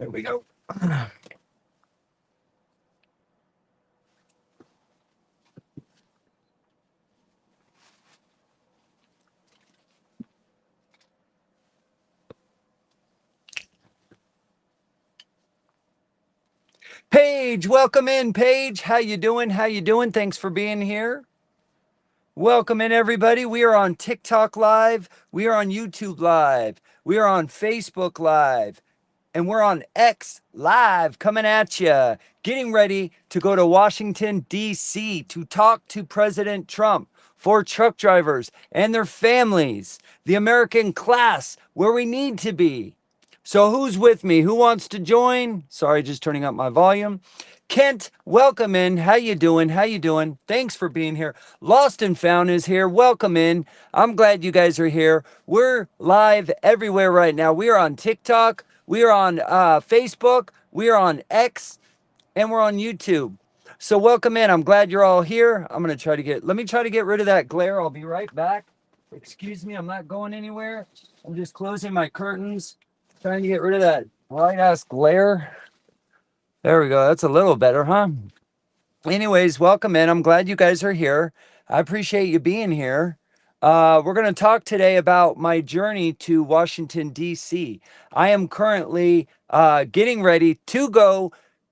There we go. Paige, welcome in, Paige. How you doing? How you doing? Thanks for being here. Welcome in, everybody. We are on TikTok Live. We are on YouTube Live. We are on Facebook Live. And we're on X Live coming at you. Getting ready to go to Washington, D.C. to talk to President Trump for truck drivers and their families, the American class, where we need to be. So who's with me? Who wants to join? Sorry, just turning up my volume. Kent, welcome in. How you doing? How you doing? Thanks for being here. Lost and Found is here. Welcome in. I'm glad you guys are here. We're live everywhere right now. We are on TikTok. We are on Facebook. We are on X. And we're on YouTube. So welcome in. I'm glad you're all here. Let me try to get rid of that glare. I'll be right back. Excuse me. I'm not going anywhere. I'm just closing my curtains. Trying to get rid of that white ass glare. There we go. That's a little better, huh? Anyways, welcome in. I'm glad you guys are here. I appreciate you being here. We're going to talk today about my journey to Washington, D.C. I am currently getting ready to go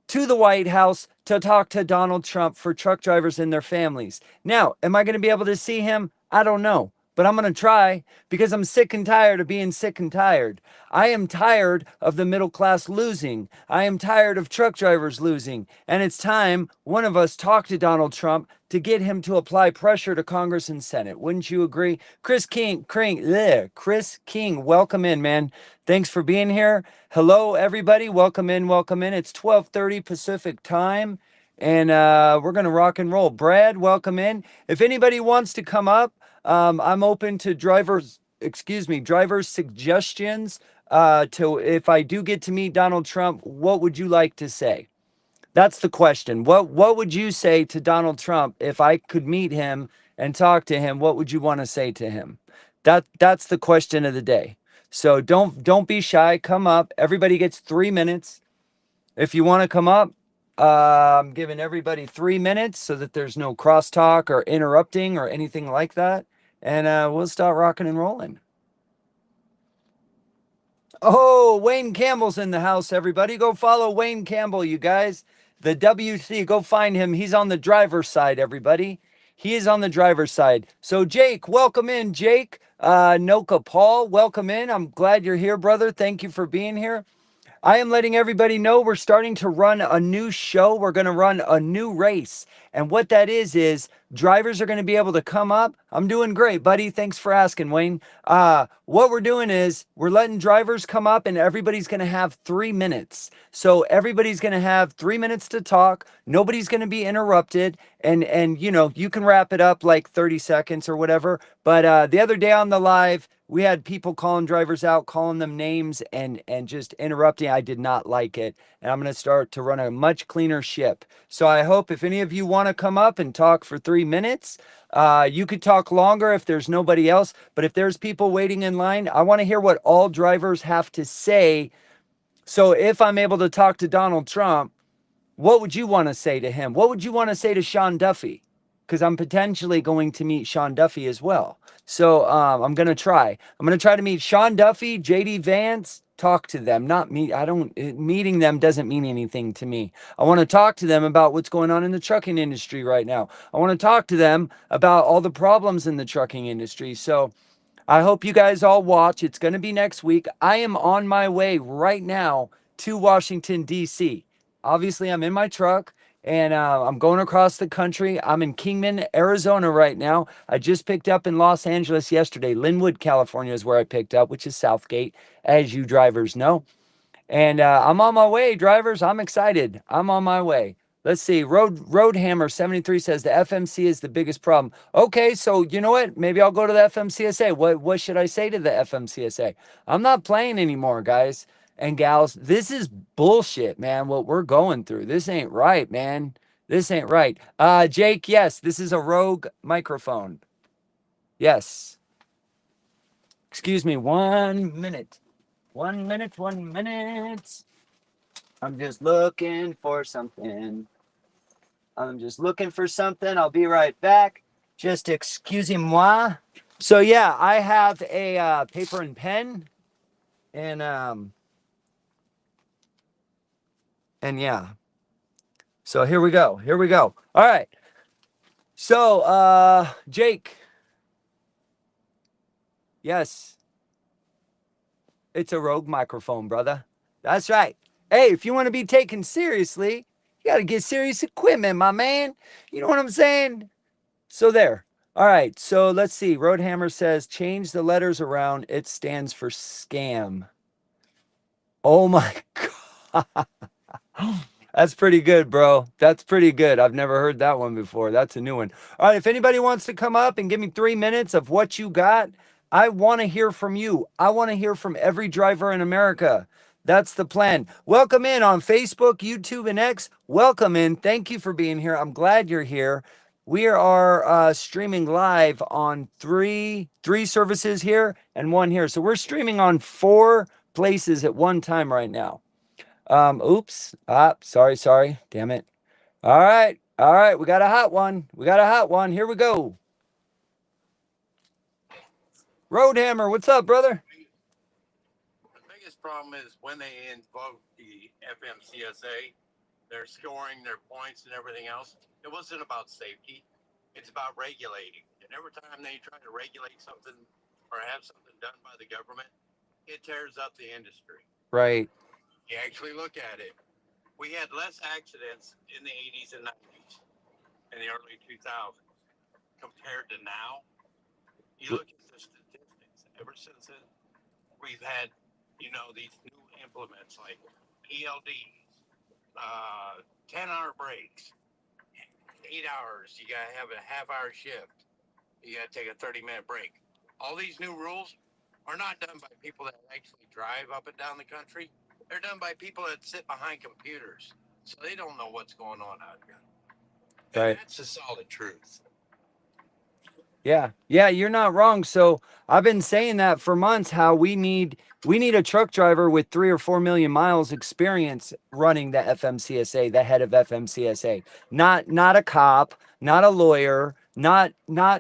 to the White House to talk to Donald Trump for truck drivers and their families. Now, am I going to be able to see him? I don't know. But I'm going to try because I'm sick and tired of being sick and tired. I am tired of the middle class losing. I am tired of truck drivers losing. And it's time one of us talk to Donald Trump to get him to apply pressure to Congress and Senate. Wouldn't you agree? Chris King, welcome in, man. Thanks for being here. Hello, everybody. Welcome in, welcome in. It's 12:30 Pacific time. And we're going to rock and roll. Brad, welcome in. If anybody wants to come up, I'm open to drivers suggestions to if I do get to meet Donald Trump, what would you like to say? That's the question. What would you say to Donald Trump if I could meet him and talk to him? What would you want to say to him? That's the question of the day. So don't be shy. Come up. Everybody gets 3 minutes. If you want to come up, I'm giving everybody 3 minutes so that there's no crosstalk or interrupting or anything like that. And we'll start rocking and rolling. Oh, Wayne Campbell's in the house, everybody. Go follow Wayne Campbell, you guys. The WC, go find him. He's on the driver's side, everybody. He is on the driver's side. So, Jake, welcome in, Jake. Noka Paul, welcome in. I'm glad you're here, brother. Thank you for being here. I am letting everybody know we're starting to run a new show. We're going to run a new race. And what that is drivers are going to be able to come up. I'm doing great, buddy. Thanks for asking, Wayne. What we're doing is we're letting drivers come up and everybody's going to have 3 minutes. So everybody's going to have 3 minutes to talk. Nobody's going to be interrupted. And you know, you can wrap it up like 30 seconds or whatever. But the other day on the live, we had people calling drivers out, calling them names and just interrupting. I did not like it. And I'm going to start to run a much cleaner ship. So I hope if any of you want to come up and talk for 3 minutes, you could talk longer if there's nobody else. But if there's people waiting in line, I want to hear what all drivers have to say. So if I'm able to talk to Donald Trump, what would you want to say to him? What would you want to say to Sean Duffy? Because I'm potentially going to meet Sean Duffy as well. So I'm going to try. I'm going to try to meet Sean Duffy, JD Vance, talk to them, not meet. Meeting them doesn't mean anything to me. I want to talk to them about what's going on in the trucking industry right now. I want to talk to them about all the problems in the trucking industry. So I hope you guys all watch. It's going to be next week. I am on my way right now to Washington, D.C. Obviously, I'm in my truck and I'm going across the country. I'm in Kingman, Arizona right now. I just picked up in Los Angeles yesterday. Linwood, California is where I picked up, which is Southgate, as you drivers know. And I'm on my way, drivers. I'm excited. I'm on my way. Let's see. Roadhammer 73 says the FMC is the biggest problem. Okay, so you know what? Maybe I'll go to the FMCSA. What should I say to the FMCSA? I'm not playing anymore, guys and gals. This is bullshit, man. What we're going through. This ain't right, man. This ain't right. Jake, yes, this is a Rogue microphone. Yes. Excuse me, 1 minute. 1 minute, 1 minute. I'm just looking for something. I'm just looking for something. I'll be right back. Just excusez-moi. So yeah, I have a paper and pen, and yeah. So here we go. Here we go. All right. So Jake. Yes, it's a Rogue microphone, brother. That's right. Hey, if you want to be taken seriously, you got to get serious equipment, my man. You know what I'm saying? So there. All right. So let's see. Roadhammer says change the letters around. It stands for scam. Oh my God. That's pretty good, bro. That's pretty good. I've never heard that one before. That's a new one. All right. If anybody wants to come up and give me 3 minutes of what you got, I want to hear from you. I want to hear from every driver in America. That's the plan. Welcome in on Facebook, YouTube, and X. Welcome in. Thank you for being here. I'm glad you're here. We are streaming live on three services here and one here. So we're streaming on 4 places at one time right now. Oops. Sorry. Damn it. All right. We got a hot one. Here we go. Roadhammer, what's up, brother? The biggest problem is when they invoke the FMCSA, they're scoring their points and everything else. It wasn't about safety. It's about regulating. And every time they try to regulate something or have something done by the government, it tears up the industry. Right. You actually look at it. We had less accidents in the 80s and 90s in the early 2000s compared to now. You look at the statistics. Ever since then, we've had, these new implements like ELDs, 10-hour breaks, 8 hours. You got to have a half-hour shift. You got to take a 30-minute break. All these new rules are not done by people that actually drive up and down the country. They're done by people that sit behind computers. So they don't know what's going on out here. And Right. that's the solid truth. Yeah, you're not wrong. So I've been saying that for months. How we need a truck driver with 3 or 4 million miles experience running the FMCSA, the head of FMCSA. Not a cop, not a lawyer, not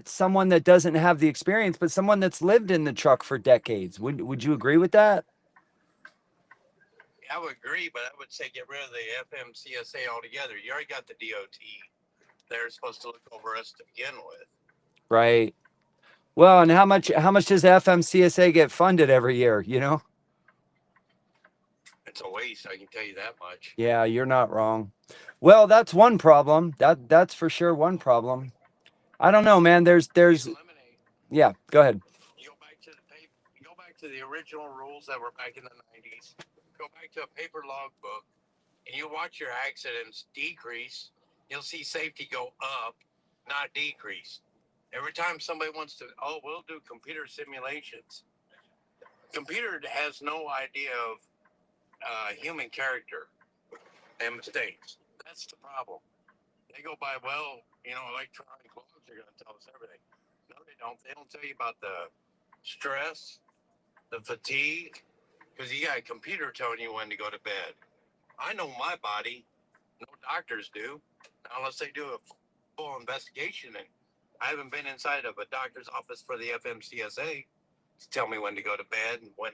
someone that doesn't have the experience, but someone that's lived in the truck for decades. Would you agree with that? I would agree, but I would say get rid of the FMCSA altogether. You already got the DOT. They're supposed to look over us to begin with. Right. Well, and how much does the FMCSA get funded every year? It's a waste, I can tell you that much. Yeah, you're not wrong. Well, that's one problem. That's for sure one problem. I don't know, man. There's Eliminate. Yeah, go ahead. You go back to the paper. You go back to the original rules that were back in the 90s. Go back to a paper logbook, and you watch your accidents decrease. You'll see safety go up, not decrease. Every time somebody wants to, we'll do computer simulations. Computer has no idea of human character and mistakes. That's the problem. They go by, electronic logs are going to tell us everything. No, they don't. They don't tell you about the stress, the fatigue, because you got a computer telling you when to go to bed. I know my body. No doctors do, unless they do a full investigation. And I haven't been inside of a doctor's office for the FMCSA to tell me when to go to bed and when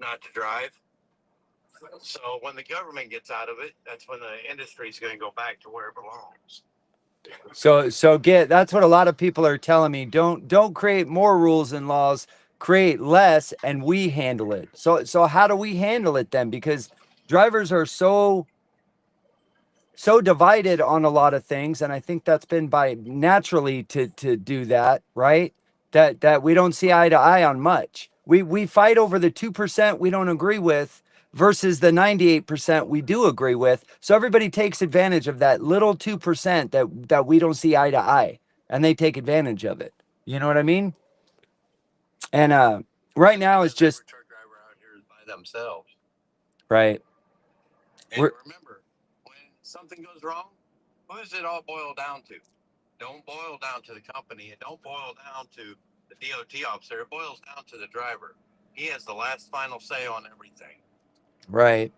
not to drive. So when the government gets out of it, that's when the industry is going to go back to where it belongs. That's what a lot of people are telling me. Don't create more rules and laws, create less and we handle it. So how do we handle it then? Because drivers are so divided on a lot of things, and I think that's been by naturally to do that, right? That we don't see eye to eye on much. We fight over the 2% we don't agree with versus the 98% we do agree with. So everybody takes advantage of that little 2% that we don't see eye to eye, and they take advantage of it. You know what I mean? And right now it's just truck driver out here is by themselves. right. And remember, when something goes wrong, who does it all boil down to? Don't boil down to the company. It don't boil down to the DOT officer. It boils down to the driver. He has the last final say on everything. Right.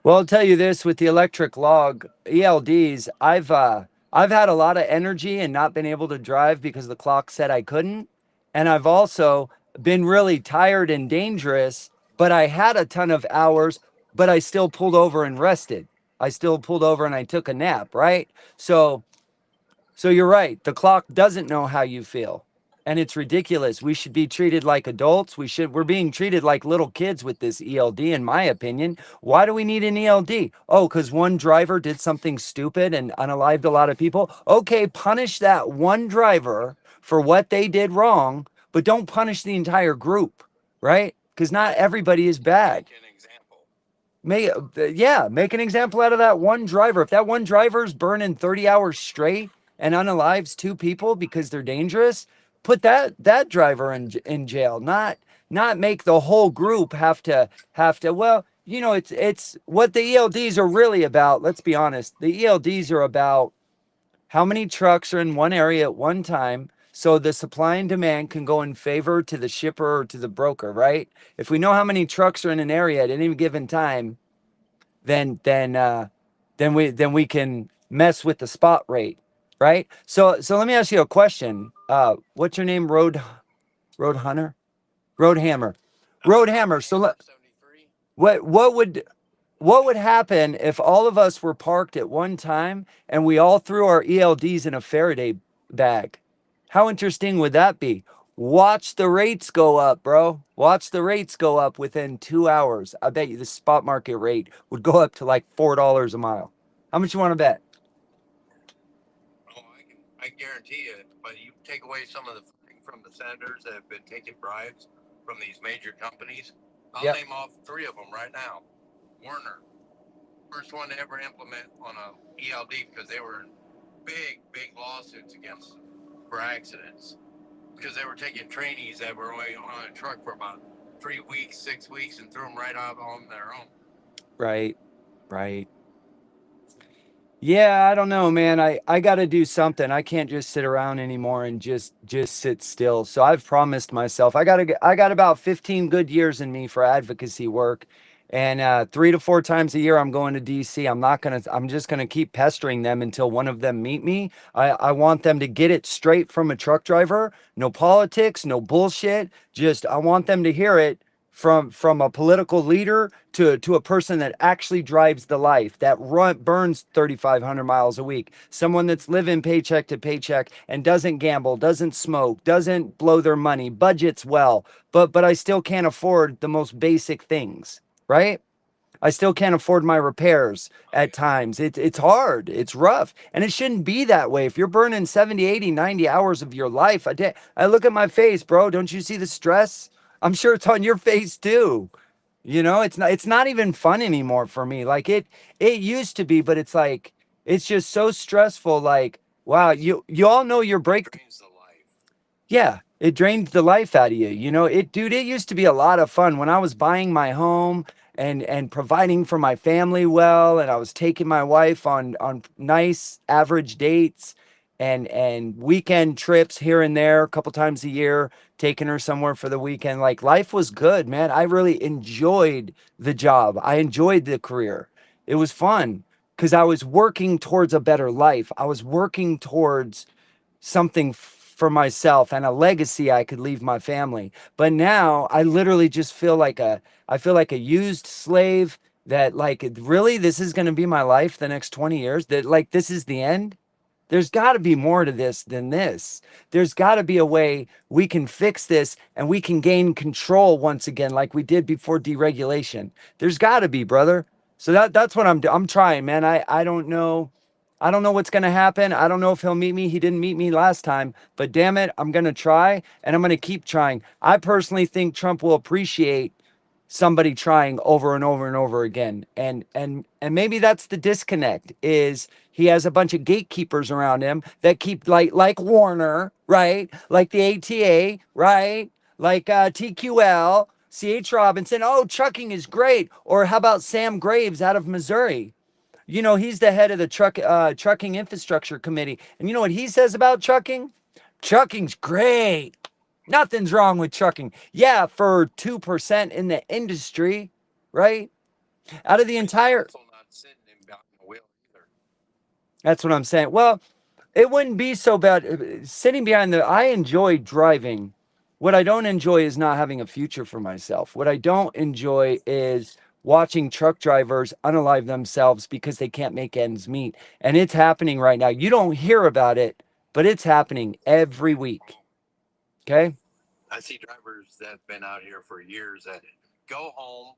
Well, I'll tell you this with the electric log ELDs, I've had a lot of energy and not been able to drive because the clock said I couldn't. And I've also been really tired and dangerous, but I had a ton of hours, but I still pulled over and rested. I still pulled over and I took a nap, right? So you're right. The clock doesn't know how you feel. And it's ridiculous. We should be treated like adults. We're being treated like little kids with this ELD, in my opinion. Why do we need an ELD? Oh, because one driver did something stupid and unalived a lot of people. Okay, punish that one driver for what they did wrong, but don't punish the entire group, right? Because not everybody is bad. Make an example. Make yeah, make an example out of that one driver. If that one driver's burning 30 hours straight and unalives two people because they're dangerous, put that driver in jail. Not make the whole group have to. Well, it's what the ELDs are really about. Let's be honest. The ELDs are about how many trucks are in one area at one time, so the supply and demand can go in favor to the shipper or to the broker, right? If we know how many trucks are in an area at any given time, then we can mess with the spot rate, right? So let me ask you a question. What's your name? Road Hunter, Road Hammer, Road Hammer. So let, 73. what what would what would happen if all of us were parked at one time and we all threw our ELDs in a Faraday bag? How interesting would that be? Watch the rates go up, bro. Watch the rates go up within 2 hours. I bet you the spot market rate would go up to like $4 a mile. How much you want to bet? Oh, I guarantee you. But you take away some of the funding from the senators that have been taking bribes from these major companies. I'll Yep. name off three of them right now. Werner, first one to ever implement on a ELD because they were in big lawsuits against them for accidents because they were taking trainees that were only on a truck for about 3 weeks, 6 weeks, and threw them right out on their own. Right. Right. Yeah, I don't know, man. I got to do something. I can't just sit around anymore and just sit still. So I've promised myself I got about 15 good years in me for advocacy work. And 3 to 4 times a year I'm going to DC. I'm just gonna keep pestering them until one of them meet me. I want them to get it straight from a truck driver. No politics, no bullshit. Just I want them to hear it from a political leader to a person that actually drives the life that burns 3,500 miles a week, someone that's living paycheck to paycheck and doesn't gamble, doesn't smoke, doesn't blow their money, budgets well, but I still can't afford the most basic things, right? I still can't afford my repairs Oh at yeah. times. It's hard. It's rough. And it shouldn't be that way. If you're burning 70, 80, 90 hours of your life a day, I look at my face, bro. Don't you see the stress? I'm sure it's on your face too. It's not even fun anymore for me. Like it used to be, but it's like it's just so stressful. Like, wow, you all know your It break. drains the life. Yeah, it drained the life out of you. Dude, it used to be a lot of fun when I was buying my home and providing for my family well, and I was taking my wife on nice average dates and weekend trips here and there a couple times a year, taking her somewhere for the weekend. Like life was good, man. I really enjoyed the job. I enjoyed the career. It was fun because I was working towards a better life. I was working towards something for myself and a legacy I could leave my family. But now I literally just feel like a used slave that like really this is going to be my life the next 20 years, that like this is the end. There's got to be more to this than this. There's got to be a way we can fix this and we can gain control once again like we did before deregulation. There's got to be, brother. So that's what I'm trying, man. I don't know. I don't know what's going to happen. I don't know if he'll meet me. He didn't meet me last time, but damn it, I'm going to try and I'm going to keep trying. I personally think Trump will appreciate somebody trying over and over and over again. And maybe that's the disconnect is he has a bunch of gatekeepers around him that keep like Warner, right? Like the ATA, right? Like TQL, CH Robinson. Oh, trucking is great. Or how about Sam Graves out of Missouri? He's the head of the trucking infrastructure committee. And you know what he says about trucking? Trucking's great. Nothing's wrong with trucking. Yeah, for 2% in the industry, right? Out of the He's entire, also not sitting in behind the wheel either. that's what I'm saying. Well, it wouldn't be so bad sitting behind the. I enjoy driving. What I don't enjoy is not having a future for myself. What I don't enjoy is watching truck drivers unalive themselves because they can't make ends meet. And it's happening right now. You don't hear about it, but it's happening every week. Okay? I see drivers that have been out here for years that go home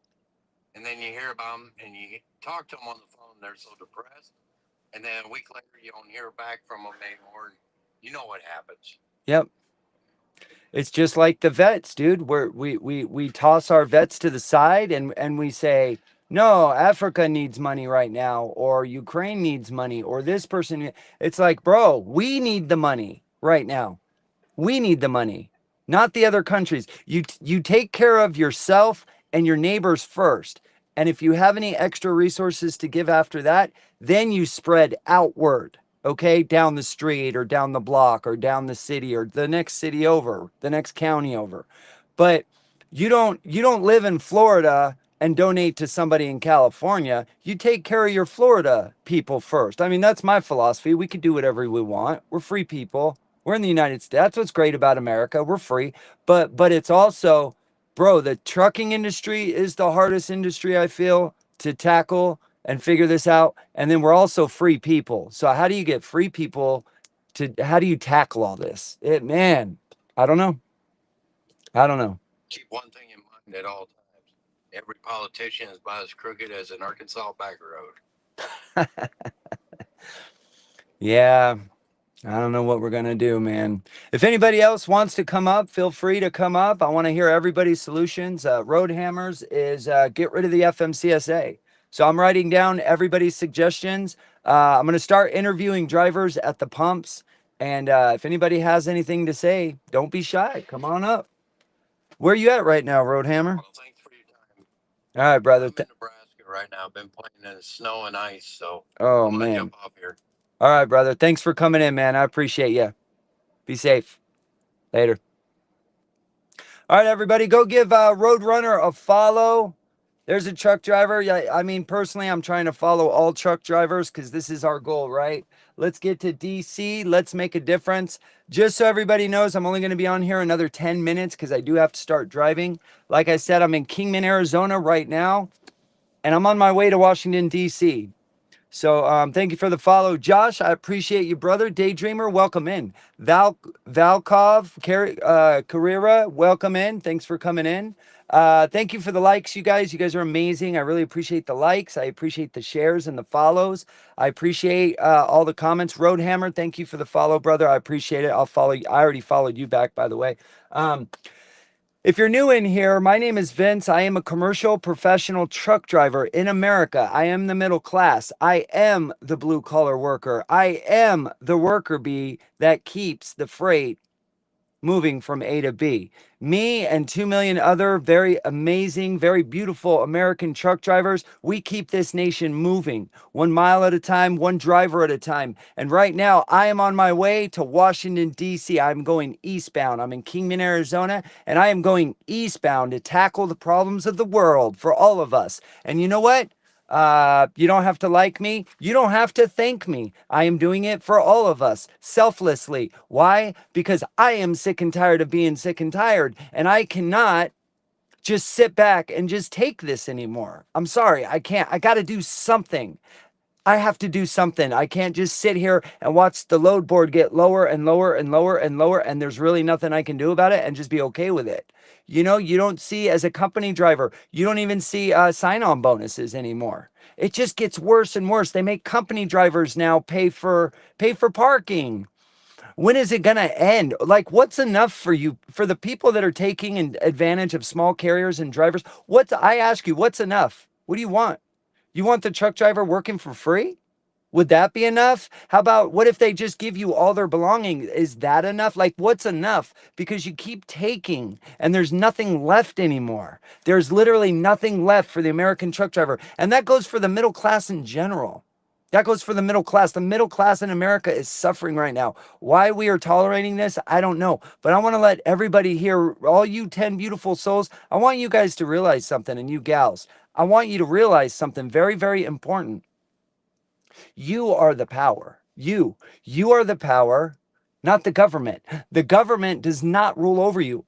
and then you hear about them and you talk to them on the phone. They're so depressed. And then a week later, you don't hear back from them anymore. You know what happens. Yep. It's just like the vets, dude. We toss our vets to the side and we say, no, Africa needs money right now, or Ukraine needs money, or this person. It's like, bro, we need the money right now. We need the money, not the other countries. You take care of yourself and your neighbors first. And if you have any extra resources to give after that, then you spread outward, okay? Down the street or down the block or down the city or the next city over, the next county over. But you don't live in Florida and donate to somebody in California. You take care of your Florida people first. I mean, that's my philosophy. We can do whatever we want. We're free people. We're in the United States. That's what's great about America. We're free. But it's also, bro, the trucking industry is the hardest industry I feel to tackle and figure this out. And then we're also free people. So how do you get free people to how do you tackle all this? Man, I don't know. I don't know. Keep one thing in mind at all times. Every politician is about as crooked as an Arkansas back road. Yeah, I don't know what we're gonna do, man. If anybody else wants to come up, feel free to come up. I want to hear everybody's solutions. Road Hammers is get rid of the FMCSA. So I'm writing down everybody's suggestions. I'm gonna start interviewing drivers at the pumps, and if anybody has anything to say, don't be shy. Come on up. Where you at right now, Road Hammer? Well, thanks for your time. All right, brother. I'm in Nebraska right now. I've been playing in the snow and ice, so Oh I'm gonna man. jump off here. All right, brother. Thanks for coming in, man. I appreciate you. Be safe. Later. All right, everybody, go give Roadrunner a follow. There's a truck driver. Yeah, I mean, personally, I'm trying to follow all truck drivers because this is our goal, right? Let's get to DC. Let's make a difference. Just so everybody knows, I'm only going to be on here another 10 minutes because I do have to start driving. Like I said, I'm in Kingman, Arizona right now, and I'm on my way to Washington, DC. So thank you for the follow, Josh. I appreciate you, brother. Daydreamer, welcome in. Valkov Carrera, welcome in. Thanks for coming in. Thank you for the likes, you guys. You guys are amazing. I really appreciate the likes. I appreciate the shares and the follows. I appreciate all the comments. Roadhammer, thank you for the follow, brother. I appreciate it. I'll follow you. I already followed you back, by the way. If you're new in here, my name is Vince. I am a commercial professional truck driver in America. I am the middle class. I am the blue collar worker. I am the worker bee that keeps the freight moving from A to B. Me and 2 million other very amazing, very beautiful American truck drivers, we keep this nation moving 1 mile at a time, one driver at a time. And right now, I am on my way to Washington, D.C. I'm going eastbound. I'm in Kingman, Arizona, and I am going eastbound to tackle the problems of the world for all of us. And you know what? You don't have to like me. You don't have to thank me. I am doing it for all of us selflessly. Why? Because I am sick and tired of being sick and tired, and I cannot just sit back and just take this anymore. I'm sorry. I can't. I got to do something. I have to do something. I can't just sit here and watch the load board get lower and lower and lower and lower, and there's really nothing I can do about it and just be okay with it. You know, you don't see as a company driver, you don't even see sign-on bonuses anymore. It just gets worse and worse. They make company drivers now pay for parking. When is it gonna end? Like, what's enough for you for the people that are taking advantage of small carriers and drivers? I ask you, what's enough? What do you want? You want the truck driver working for free? Would that be enough? How about what if they just give you all their belongings? Is that enough? Like, what's enough? Because you keep taking and there's nothing left anymore. There's literally nothing left for the American truck driver. And that goes for the middle class in general. That goes for the middle class. The middle class in America is suffering right now. Why we are tolerating this, I don't know. But I want to let everybody here, all you 10 beautiful souls, I want you guys to realize something, and you gals, I want you to realize something very, very important. You are the power. You are the power, not the government. The government does not rule over you.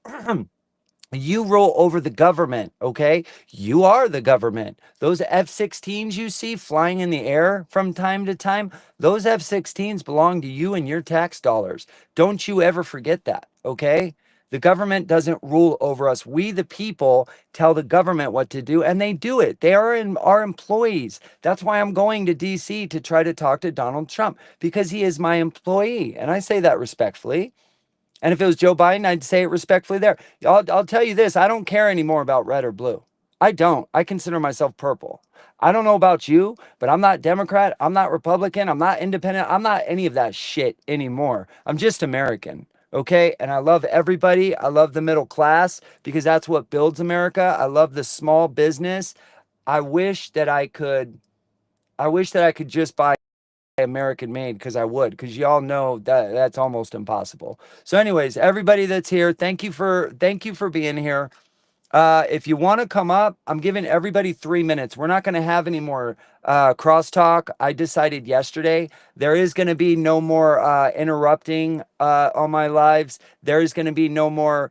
You rule over the government, okay? You are the government. Those F-16s you see flying in the air from time to time, those F-16s belong to you and your tax dollars. Don't you ever forget that, okay? The government doesn't rule over us. We, the people, tell the government what to do, and they do it. They are our employees. That's why I'm going to DC to try to talk to Donald Trump, because he is my employee. And I say that respectfully. And if it was Joe Biden, I'd say it respectfully there. I'll tell you this, I don't care anymore about red or blue. I don't. I consider myself purple. I don't know about you, but I'm not Democrat. I'm not Republican. I'm not independent. I'm not any of that shit anymore. I'm just American. Okay. And I love everybody. I love the middle class because that's what builds America. I love the small business. I wish that I could, I wish that I could just buy American made, because I would, because y'all know that that's almost impossible. So anyways, everybody that's here, thank you for being here. If you want to come up, I'm giving everybody 3 minutes. We're not going to have any more crosstalk. I decided yesterday there is going to be no more interrupting on my lives. There is going to be no more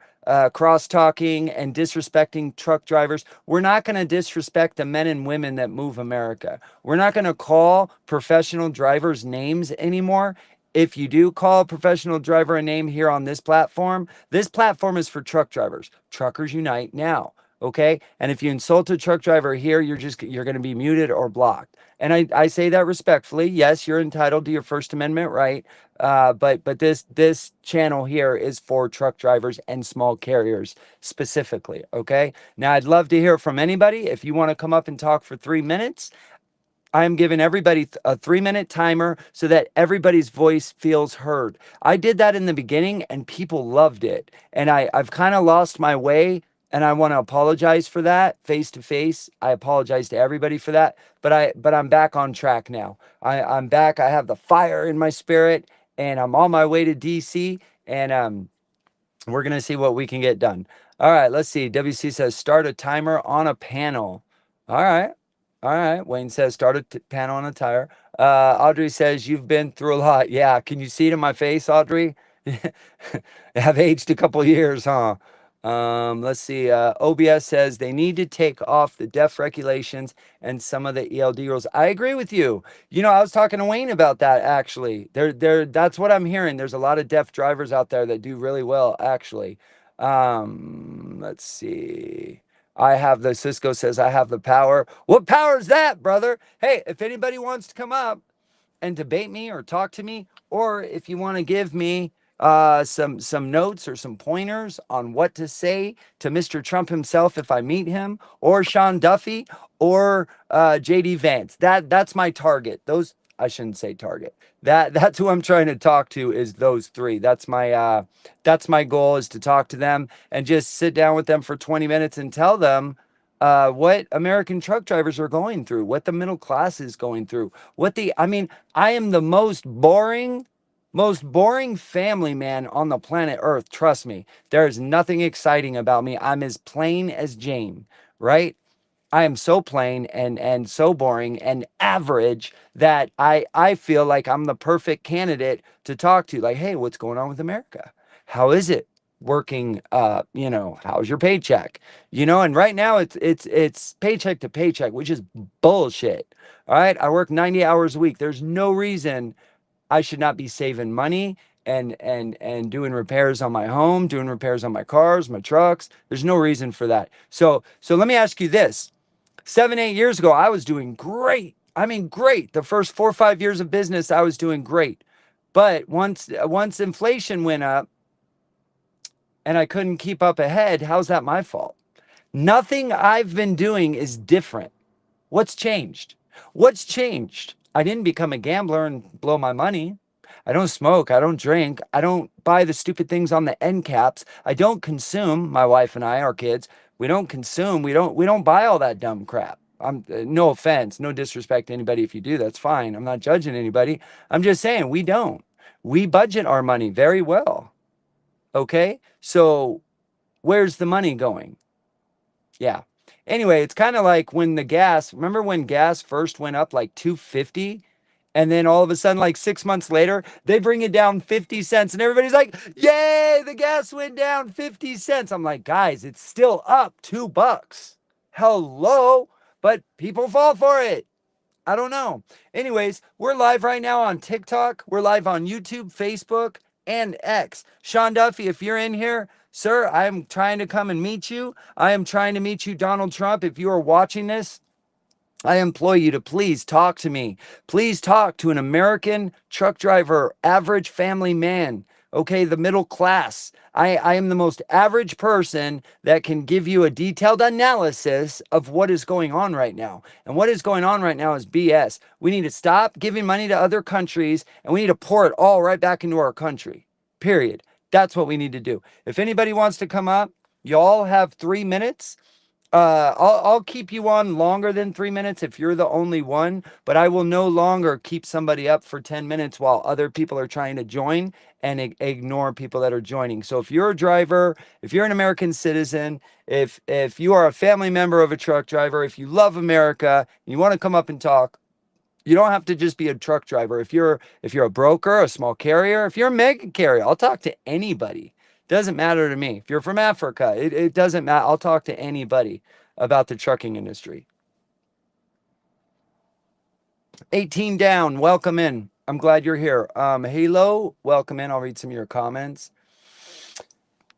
cross talking and disrespecting truck drivers. We're not going to disrespect the men and women that move America. We're not going to call professional drivers names anymore. If you do call a professional driver a name here on this platform is for truck drivers. Truckers unite now. Okay. And if you insult a truck driver here, you're going to be muted or blocked. And I say that respectfully. Yes, you're entitled to your First Amendment right. But this channel here is for truck drivers and small carriers specifically. Okay. Now I'd love to hear from anybody. If you want to come up and talk for 3 minutes, I'm giving everybody a 3 minute timer so that everybody's voice feels heard. I did that in the beginning and people loved it. And I've kind of lost my way, and I want to apologize for that face to face. I apologize to everybody for that. But I'm back on track now. I'm back. I have the fire in my spirit, and I'm on my way to DC. And we're going to see what we can get done. All right, let's see. WC says start a timer on a panel. All right. All right. Wayne says start a panel on a tire. Audrey says you've been through a lot. Yeah. Can you see it in my face, Audrey? Have aged a couple years, huh? Let's see. OBS says they need to take off the DEF regulations and some of the ELD rules. I agree with you. You know, I was talking to Wayne about that actually. That's what I'm hearing. There's a lot of deaf drivers out there that do really well, actually. Let's see. I have the Cisco says I have the power. What power is that, brother? Hey, if anybody wants to come up and debate me or talk to me, or if you want to give me some notes or some pointers on what to say to Mr. Trump himself if I meet him, or Sean Duffy, or JD Vance. That's my target. Those I shouldn't say target. That's who I'm trying to talk to, is those three. That's my goal, is to talk to them and just sit down with them for 20 minutes and tell them what American truck drivers are going through, what the middle class is going through, I mean, I am the most boring family man on the planet Earth. Trust me, there is nothing exciting about me. I'm as plain as Jane, right? I am so plain and so boring and average that I feel like I'm the perfect candidate to talk to. Like, hey, what's going on with America? How is it working? How's your paycheck? And right now it's paycheck to paycheck, which is bullshit. All right, I work 90 hours a week. There's no reason I should not be saving money and doing repairs on my home, doing repairs on my cars, my trucks. There's no reason for that. So let me ask you this. 7, 8 years ago, I was doing great. I mean, great. The first 4 or 5 years of business, I was doing great. But once inflation went up and I couldn't keep up ahead, how's that my fault? Nothing I've been doing is different. What's changed? What's changed? I didn't become a gambler and blow my money. I don't smoke. I don't drink. I don't buy the stupid things on the end caps. I don't consume. My wife and I, our kids, we don't consume. We don't buy all that dumb crap. I'm no offense, no disrespect to anybody if you do. That's fine. I'm not judging anybody. I'm just saying we don't. We budget our money very well. Okay? So where's the money going? Yeah. Anyway, it's kind of like when the gas, remember when gas first went up like 250, and then all of a sudden like 6 months later, they bring it down 50 cents and everybody's like, "Yay, the gas went down 50 cents." I'm like, "Guys, it's still up $2. Hello?" But people fall for it. I don't know. Anyways, we're live right now on TikTok. We're live on YouTube, Facebook, and X. Sean Duffy, if you're in here, sir, I'm trying to come and meet you. I am trying to meet you, Donald Trump. If you are watching this, I implore you to please talk to me. Please talk to an American truck driver, average family man. Okay, the middle class. I am the most average person that can give you a detailed analysis of what is going on right now. And what is going on right now is BS. We need to stop giving money to other countries and we need to pour it all right back into our country. Period. That's what we need to do. If anybody wants to come up, y'all have 3 minutes. I'll keep you on longer than 3 minutes if you're the only one, but I will no longer keep somebody up for 10 minutes while other people are trying to join and ignore people that are joining. So if you're a driver, if you're an American citizen, if you are a family member of a truck driver, if you love America, and you want to come up and talk, you don't have to just be a truck driver. If you're a broker, a small carrier, if you're a mega carrier, I'll talk to anybody. Doesn't matter to me. If you're from Africa, it doesn't matter. I'll talk to anybody about the trucking industry. 18 down, welcome in. I'm glad you're here. Halo, welcome in. I'll read some of your comments.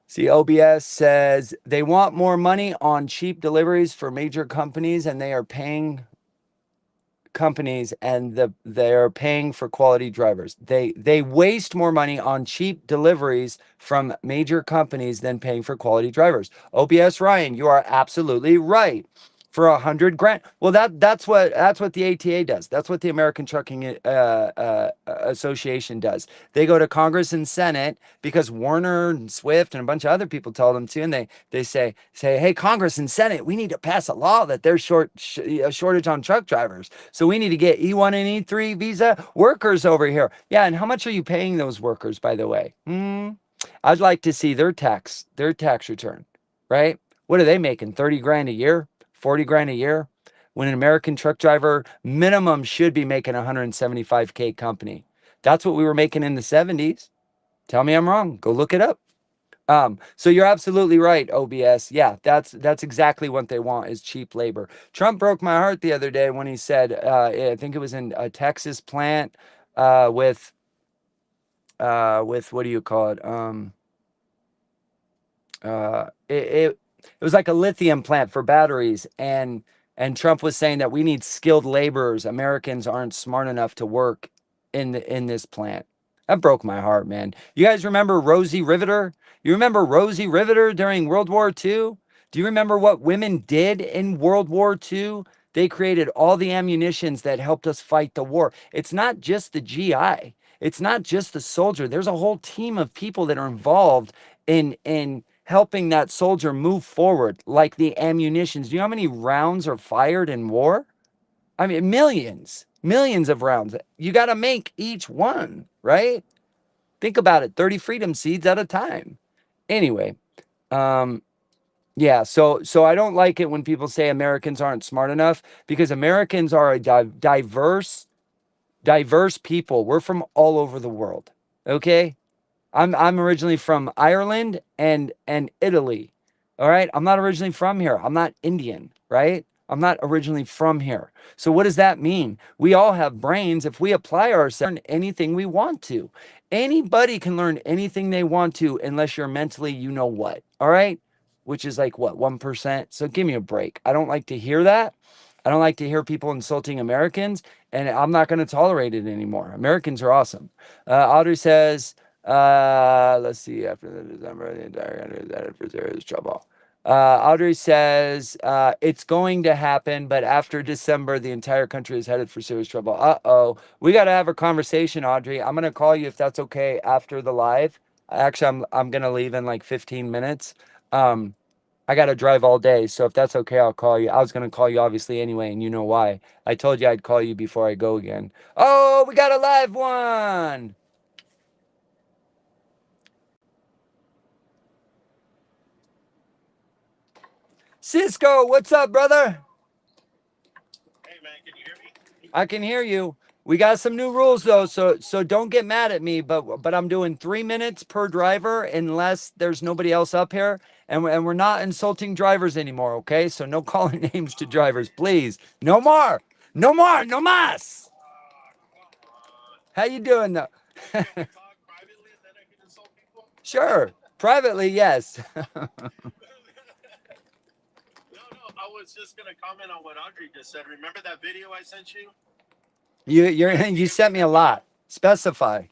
See, OBS says they want more money on cheap deliveries for major companies and they are paying companies and they're paying for quality drivers. They waste more money on cheap deliveries from major companies than paying for quality drivers. OBS Ryan, you are absolutely right. For 100 grand, well, that's what the ATA does. That's what the American Trucking Association does. They go to Congress and Senate because Warner and Swift and a bunch of other people tell them to, and they say, hey, Congress and Senate, we need to pass a law that there's a shortage on truck drivers. So we need to get E1 and E3 visa workers over here. Yeah, and how much are you paying those workers, by the way? I'd like to see their tax return, right? What are they making? 30 grand a year, 40 grand a year? When an American truck driver minimum should be making 175K company. That's what we were making in the 70s. Tell me I'm wrong. Go look it up. So you're absolutely right, OBS. Yeah, that's exactly what they want is cheap labor. Trump broke my heart the other day when he said, I think it was in a Texas plant with what do you call it? It was like a lithium plant for batteries, and Trump was saying that we need skilled laborers. Americans aren't smart enough to work in this plant. That broke my heart, man. You guys remember Rosie Riveter? You remember Rosie Riveter during World War II? Do you remember what women did in World War II? They created all the ammunitions that helped us fight the war. It's not just the GI. It's not just the soldier. There's a whole team of people that are involved in helping that soldier move forward, like the ammunitions. Do you know how many rounds are fired in war? I mean, millions of rounds. You got to make each one, right? Think about it, 30 freedom seeds at a time. Anyway, yeah, so I don't like it when people say Americans aren't smart enough because Americans are a diverse people. We're from all over the world. Okay? I'm originally from Ireland and Italy. All right? I'm not originally from here. I'm not Indian, right? I'm not originally from here. So what does that mean? We all have brains. If we apply ourselves, learn anything we want to. Anybody can learn anything they want to unless you're mentally, you know what. All right? Which is like what, 1%? So give me a break. I don't like to hear that. I don't like to hear people insulting Americans, and I'm not going to tolerate it anymore. Americans are awesome. Audrey says, let's see, after the December, the entire country is headed for serious trouble. Audrey says, it's going to happen, but after December, the entire country is headed for serious trouble. Uh-oh. We got to have a conversation, Audrey. I'm going to call you if that's okay after the live. Actually, I'm going to leave in like 15 minutes. I got to drive all day. So if that's okay, I'll call you. I was going to call you obviously anyway, and you know why. I told you I'd call you before I go again. Oh, we got a live one. Cisco, what's up, brother? Hey man, can you hear me? I can hear you. We got some new rules though, so don't get mad at me. But I'm doing 3 minutes per driver unless there's nobody else up here, and we're not insulting drivers anymore. Okay, so no calling names to drivers, please. No more. No more. No mas. How you doing though? Can we talk privately and then I can insult people? Sure. Privately, yes. No, I was just gonna comment on what Audrey just said. Remember that video I sent you? You sent me a lot. Specify.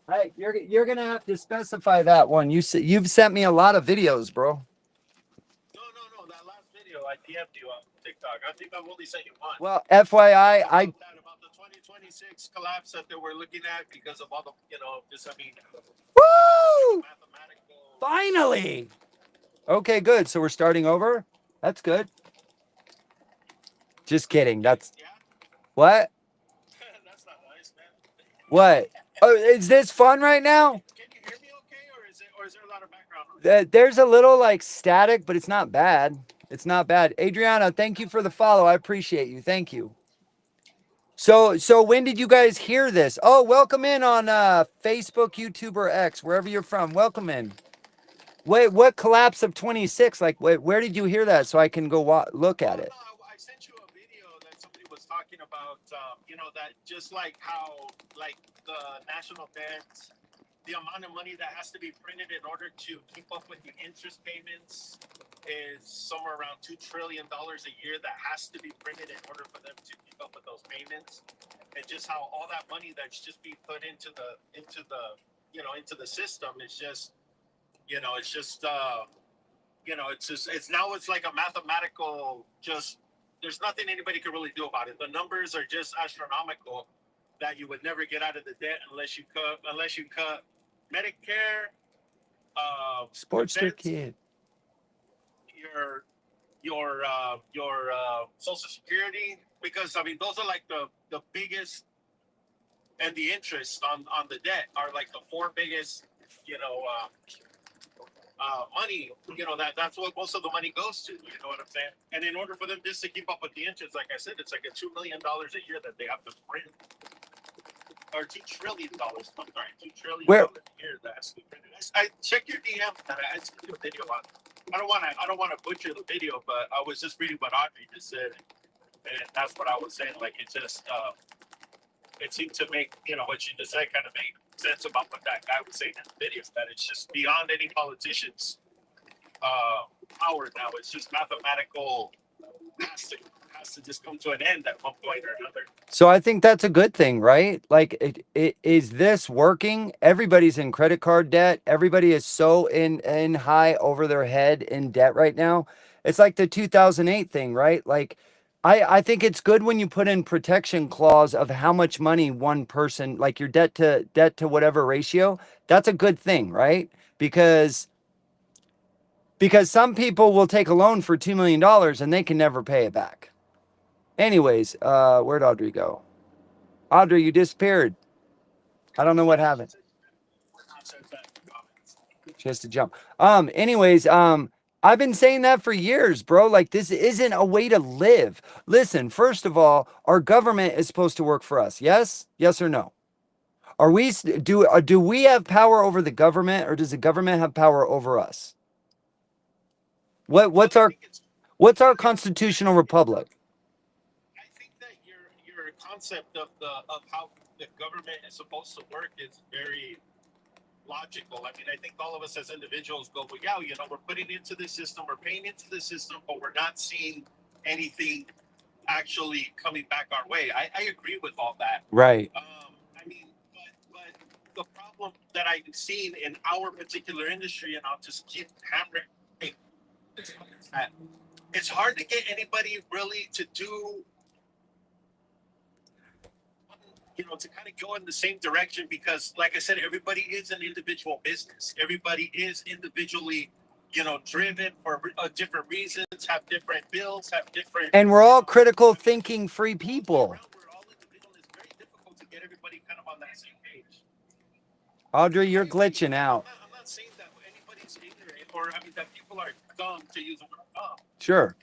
Huh? Hey, you're gonna have to specify that one. You've sent me a lot of videos, bro. No. That last video I DM'd you on TikTok. I think I've only sent you one. Well, FYI, About the 2026 collapse that they were looking at because of all the, just woo! mathematical. Finally. Okay, good. So we're starting over. That's good. Just kidding. That's Yeah. what? That's not nice, man. What? Oh, is this fun right now? Can you hear me okay, or is there a lot of background? There's a little like static, but it's not bad. It's not bad. Adriana, thank you for the follow. I appreciate you. Thank you. So when did you guys hear this? Oh, welcome in on Facebook, YouTube, or X, wherever you're from. Welcome in. Wait, what collapse of 26? Like, where did you hear that so I can go look at it? No, I sent you a video that somebody was talking about. That just like how like the national debt, the amount of money that has to be printed in order to keep up with the interest payments is somewhere around $2 trillion a year that has to be printed in order for them to keep up with those payments, and just how all that money that's just being put into the system is just it's like a mathematical, just there's nothing anybody can really do about it. The numbers are just astronomical that you would never get out of the debt unless you cut Medicare, Sportster kid. your Social Security, because I mean those are like the biggest, and the interest on the debt are like the four biggest, money, that's what most of the money goes to. You know what I'm saying? And in order for them just to keep up with the interest, like I said, it's like a $2 million a year that they have to print, or $2 trillion. I'm sorry, $2 trillion a year that has to be printed. I check your DM. I sent you a video on. I don't want to butcher the video, but I was just reading what Audrey just said, and that's what I was saying. Like it just, it seemed to make what you just said kind of make sense about what that guy was saying in the video. That it's just beyond any politician's power now. It's just mathematical. Has to just come to an end at one point or another. So I think that's a good thing, right? Like, is this working? Everybody's in credit card debt. Everybody is so in high over their head in debt right now. It's like the 2008 thing, right? Like, I think it's good when you put in protection clause of how much money one person, like your debt to whatever ratio. That's a good thing, right? Because some people will take a loan for $2 million and they can never pay it back. Anyways, where'd Audrey go? Audrey, you disappeared. I don't know what happened. She has to jump. Anyways, I've been saying that for years, bro. Like, this isn't a way to live. Listen, first of all, our government is supposed to work for us. Yes? Yes or no? Are we do we have power over the government, or does the government have power over us? What's our constitutional republic? I think that your concept of how the government is supposed to work is very logical. I mean, I think all of us as individuals go, well, yeah, we're putting into the system, we're paying into the system, but we're not seeing anything actually coming back our way. I agree with all that. Right. I mean, but the problem that I've seen in our particular industry, and I'll just keep hammering, is that it's hard to get anybody really to do to kind of go in the same direction, because like I said, everybody is an individual business. Everybody is individually, driven for different reasons, have different bills, have different, and we're all critical thinking free people. we're all individual. It's very difficult to get everybody kind of on that same page. Audrey, you're glitching out. I'm not saying that anybody's ignorant, or I mean that people are dumb, to use the word dumb. Sure.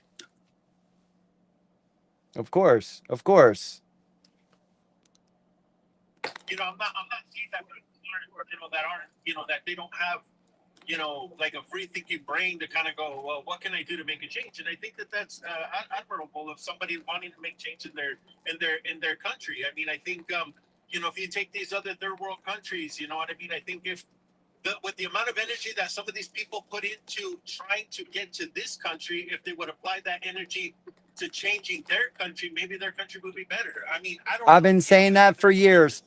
Of course. Of course. I'm not saying that people aren't, or, that they don't have, like a free thinking brain to kind of go, well, what can I do to make a change? And I think that that's admirable of somebody wanting to make change in their country. I mean, I think, if you take these other third world countries, you know what I mean? I think if with the amount of energy that some of these people put into trying to get to this country, if they would apply that energy to changing their country, maybe their country would be better. I mean, I don't. I've been saying that for years.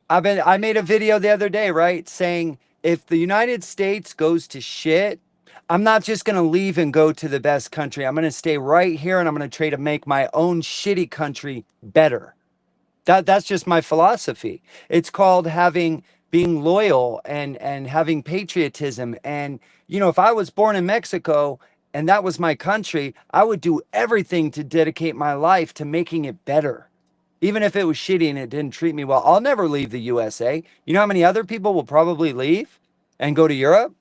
I made a video the other day, right? Saying if the United States goes to shit, I'm not just going to leave and go to the best country. I'm going to stay right here and I'm going to try to make my own shitty country better. That's just my philosophy. It's called being loyal and having patriotism. And if I was born in Mexico and that was my country, I would do everything to dedicate my life to making it better. Even if it was shitty and it didn't treat me well, I'll never leave the USA. You know how many other people will probably leave and go to Europe?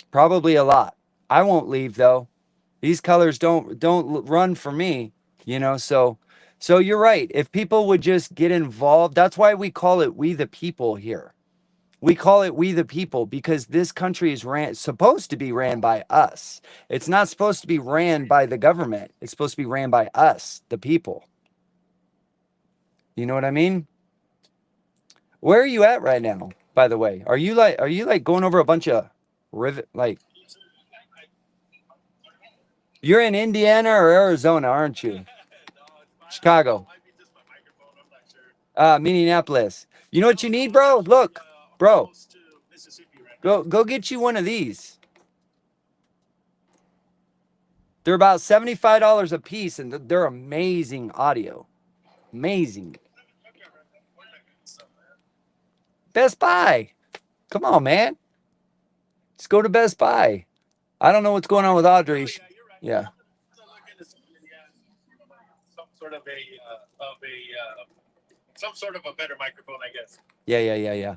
Probably a lot. I won't leave though. These colors don't run for me, so you're right. If people would just get involved, that's why we call it We the People here. We call it We the People because this country is supposed to be ran by us. It's not supposed to be ran by the government. It's supposed to be ran by us, the people. You know what I mean? Where are you at right now, by the way? Are you like going over a bunch of rivet like you're in Indiana or Arizona, aren't you? Chicago. Minneapolis. You know what you need, bro? Look, bro, go get you one of these. They're about $75 a piece, and they're amazing audio. Amazing. Best Buy. Come on, man. Let's go to Best Buy. I don't know what's going on with Audrey. Yeah. Some sort of a better microphone, I guess. Yeah.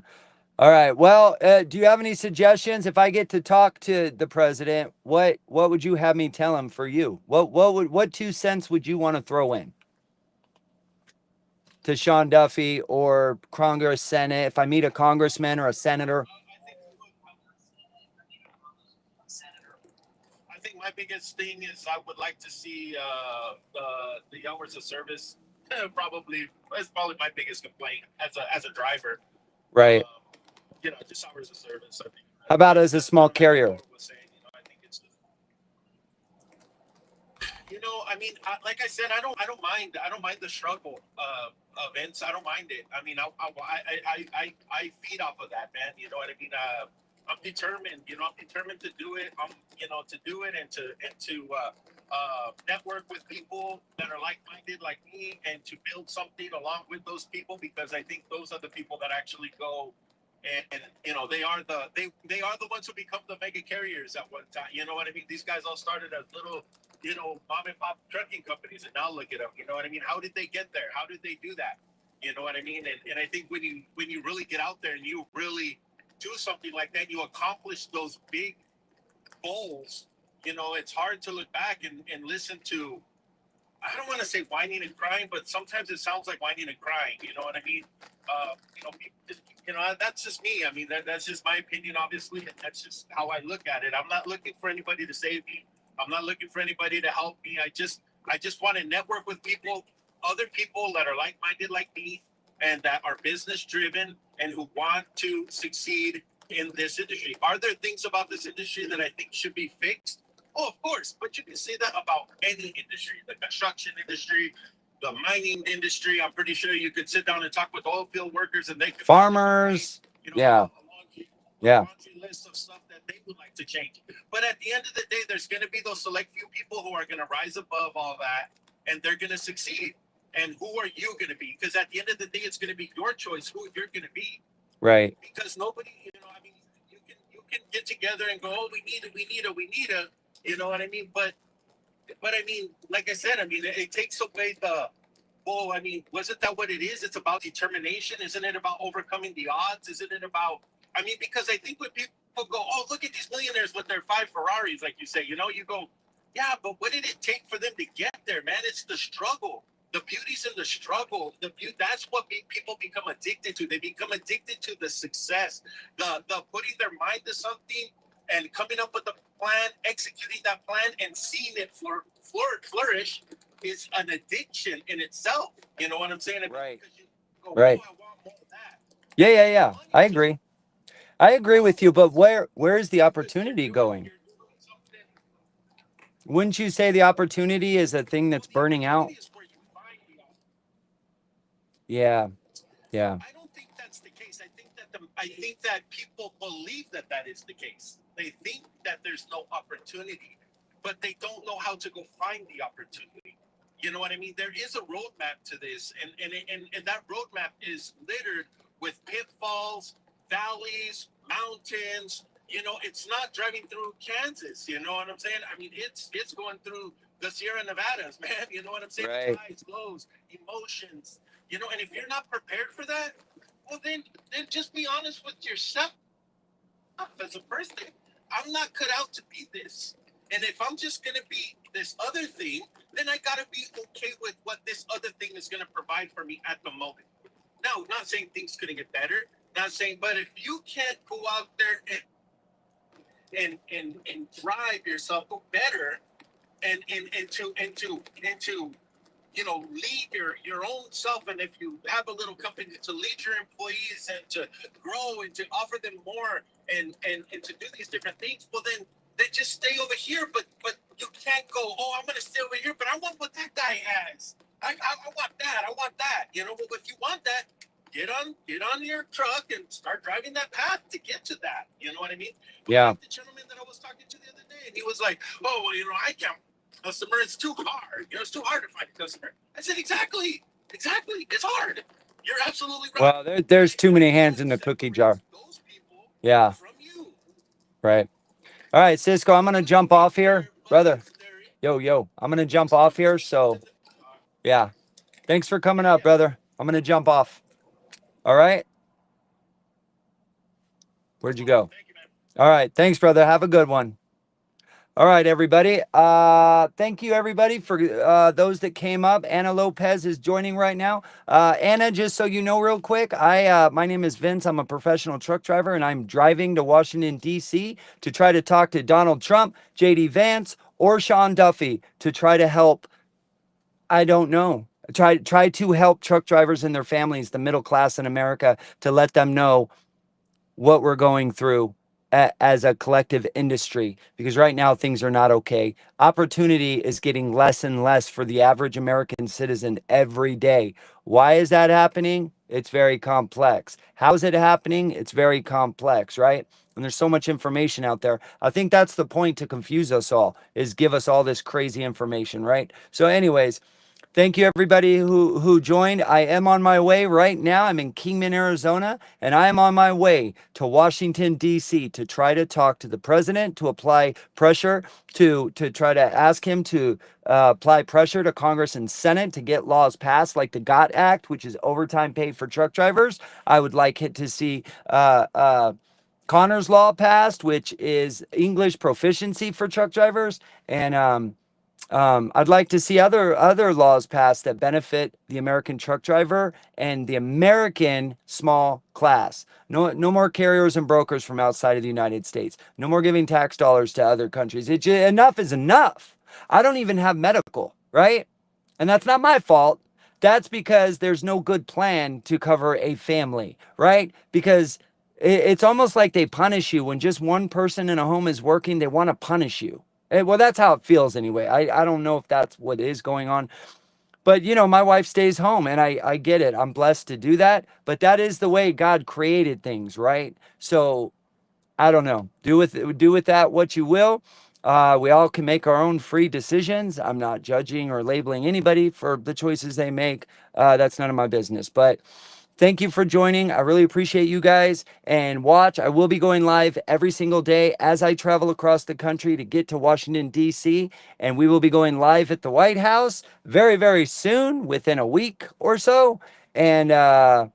All right. Well, do you have any suggestions? If I get to talk to the president, what would you have me tell him for you? What 2 cents would you want to throw in to Sean Duffy or Congress, Senate? If I meet a congressman or a senator, I think my biggest thing is I would like to see the hours of service. Probably that's probably my biggest complaint as a driver. right? Just hours of service. I think. How about as a small carrier? I think it's. I mean, like I said, I don't mind. I don't mind the struggle, Vince. I don't mind it. I mean, I feed off of that, man. You know what I mean? I'm determined. I'm determined to do it. To do it and to network with people that are like-minded like me, and to build something along with those people, because I think those are the people that actually go. And they are the ones who become the mega carriers at one time. You know what I mean? These guys all started as little mom and pop trucking companies, and now look at them. You know what I mean? How did they get there? How did they do that? You know what I mean? And I think when you really get out there and you really do something like that, you accomplish those big goals. It's hard to look back and listen to. I don't want to say whining and crying, but sometimes it sounds like whining and crying. You know what I mean? That's just me. I mean, that's just my opinion, obviously, and that's just how I look at it. I'm not looking for anybody to save me. I'm not looking for anybody to help me. I just want to network with people, other people that are like-minded like me, and that are business-driven and who want to succeed in this industry. Are there things about this industry that I think should be fixed? Oh, of course, but you can say that about any industry, the construction industry, the mining industry. I'm pretty sure you could sit down and talk with oil field workers, and they could Farmers. Yeah. laundry list of stuff that they would like to change. But at the end of the day, there's going to be those select few people who are going to rise above all that, and they're going to succeed. and who are you going to be? Because at the end of the day, it's going to be your choice who you're going to be. Right. Because nobody, I mean, you can get together and go, oh, we need a, you know what I mean? But I mean, like I said, I mean, it takes away the, well, I mean, wasn't that what it is? It's about determination. Isn't it about overcoming the odds? Isn't it about, I mean, because I think when people go, oh, look at these millionaires with their 5 Ferraris, like you say, you go, yeah, but what did it take for them to get there, man? It's the struggle. The beauty's in the struggle. That's what people become addicted to. They become addicted to the success, the putting their mind to something and coming up with a plan, executing that plan, and seeing it flourish is an addiction in itself. You know what I'm saying? Right. Because you go, Right. oh, I want more of that. Yeah, yeah, The yeah. money I just, agree. I agree with you, but where is the because opportunity going? you're doing something. Wouldn't you say the opportunity is a thing Well, that's the burning out? opportunity is where you find the Yeah. Yeah. I don't think that's the case. I think that people believe that that is the case. They think that there's no opportunity, but they don't know how to go find the opportunity. You know what I mean? There is a roadmap to this, and that roadmap is littered with pitfalls, valleys, mountains. It's not driving through Kansas. You know what I'm saying? I mean, it's going through the Sierra Nevadas, man. You know what I'm saying? Right. Highs, lows, emotions, and if you're not prepared for that, well, then just be honest with yourself as a person. I'm not cut out to be this, and if I'm just gonna be this other thing, then I gotta be okay with what this other thing is gonna provide for me at the moment. Now, not saying things couldn't get better, not saying, but if you can't go out there and drive yourself better and to lead your own self, and if you have a little company, to lead your employees and to grow and to offer them more and to do these different things, well, then they just stay over here. But you can't go, oh, I'm going to stay over here, but I want what that guy has. I want that. I want that. Well, if you want that, get on your truck and start driving that path to get to that. You know what I mean? But Yeah. like the gentleman that I was talking to the other day, and he was like, oh, well, I can't customer. It's too hard. It's too hard to find a customer. I said, exactly. It's hard. You're absolutely right. Well, there's too But many you hands gotta in the cookie separate jar. those people Yeah. from you. Right. All right, Cisco, I'm gonna jump off here, But brother. if they're Yo, yo, I'm gonna jump off here. So yeah, thanks for coming yeah, up, yeah. brother. I'm gonna jump off. All right. Where'd you go? Thank you, man. All right. Thanks, brother. Have a good one. All right, everybody. Thank you, everybody, for those that came up. Anna Lopez is joining right now. Anna, just so you know, real quick, my name is Vince. I'm a professional truck driver, and I'm driving to Washington D.C. to try to talk to Donald Trump, J.D. Vance, or Sean Duffy to try to help. I don't know. Try to help truck drivers and their families, the middle class in America, to let them know what we're going through as a collective industry, because right now things are not okay. Opportunity is getting less and less for the average American citizen every day. Why is that happening? It's very complex. How is it happening? It's very complex, right? And there's so much information out there. I think that's the point, to confuse us all, is give us all this crazy information, right? So anyways, thank you, everybody who joined. I am on my way right now. I'm in Kingman, Arizona, and I am on my way to Washington, D.C. to try to talk to the president, to apply pressure, to try to ask him to apply pressure to Congress and Senate to get laws passed, like the GOT Act, which is overtime pay for truck drivers. I would like it to see Connor's Law passed, which is English proficiency for truck drivers, and I'd like to see other laws passed that benefit the American truck driver and the American small class. No more carriers and brokers from outside of the United States. No more giving tax dollars to other countries. Enough is enough. I don't even have medical, right? And that's not my fault. That's because there's no good plan to cover a family, right? Because it's almost like they punish you when just one person in a home is working. They want to punish you. Well, that's how it feels anyway. I don't know if that's what is going on. But, my wife stays home, and I get it. I'm blessed to do that. But that is the way God created things, right? So I don't know. Do with that what you will. We all can make our own free decisions. I'm not judging or labeling anybody for the choices they make. That's none of my business. But thank you for joining. I really appreciate you guys. And watch, I will be going live every single day as I travel across the country to get to Washington, D.C. And we will be going live at the White House very, very soon, within a week or so. And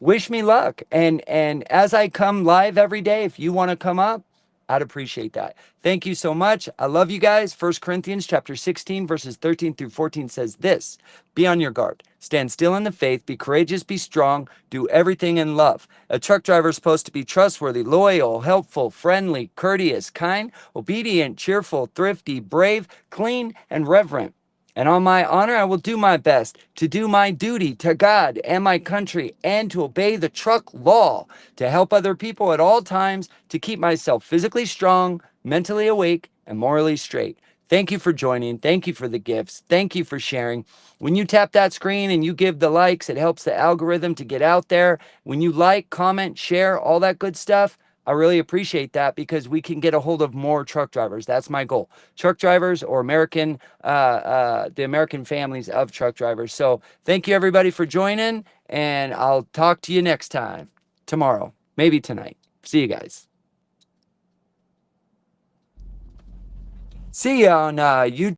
wish me luck. And as I come live every day, if you want to come up, I'd appreciate that. Thank you so much. I love you guys. 1 Corinthians chapter 16, verses 13 through 14 says this: be on your guard. Stand still in the faith. Be courageous. Be strong. Do everything in love. A truck driver is supposed to be trustworthy, loyal, helpful, friendly, courteous, kind, obedient, cheerful, thrifty, brave, clean, and reverent. And on my honor, I will do my best to do my duty to God and my country, and to obey the truck law, to help other people at all times, to keep myself physically strong, mentally awake, and morally straight. Thank you for joining. Thank you for the gifts. Thank you for sharing. When you tap that screen and you give the likes, it helps the algorithm to get out there. When you like, comment, share, all that good stuff, I really appreciate that, because we can get a hold of more truck drivers. That's my goal. Truck drivers, or the American families of truck drivers. So thank you everybody for joining, and I'll talk to you next time, tomorrow, maybe tonight. See you guys. See you on YouTube.